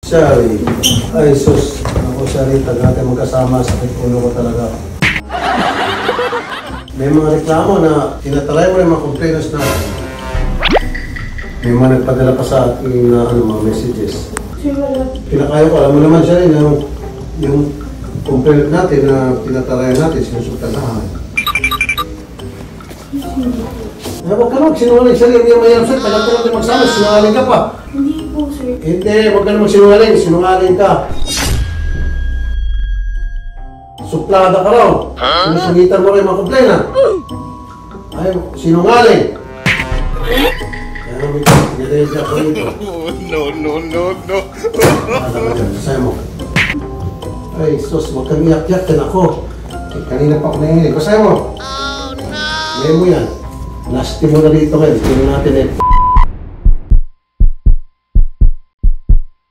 Shari, ay sus, ako Shari, natin magkasama, sakit ulo ko talaga. May mga reklamo na tinatalay mo yung mga complainers natin. May mga nagpadala pa sa ating mga messages. Pinakayo ko, alam mo naman Shari, yung complaint natin na tinatalayan natin, sinusultan na. Huwag ka magsinungaling, Shari, hindi mayroon sa'yo, tagal ka natin magsama, sinungaling ka pa. Hindi po, sir. Hindi, huwag ka na magsinungaling, sinungaling ka. Suplada ka raw. Sinusungitan mo rin mga komplena. Ay, sinungaling. Kaya may pinadensya ko rito. No. Ano ka dyan, nasaya mo. Ay, sus, huwag kang iyak-iyak din ako. Eh, kanina pa ako nangyayari. Kasaya mo. Oh, no! Ngayon mo yan. Lasti mo na dito ngayon. Tingnan natin eh.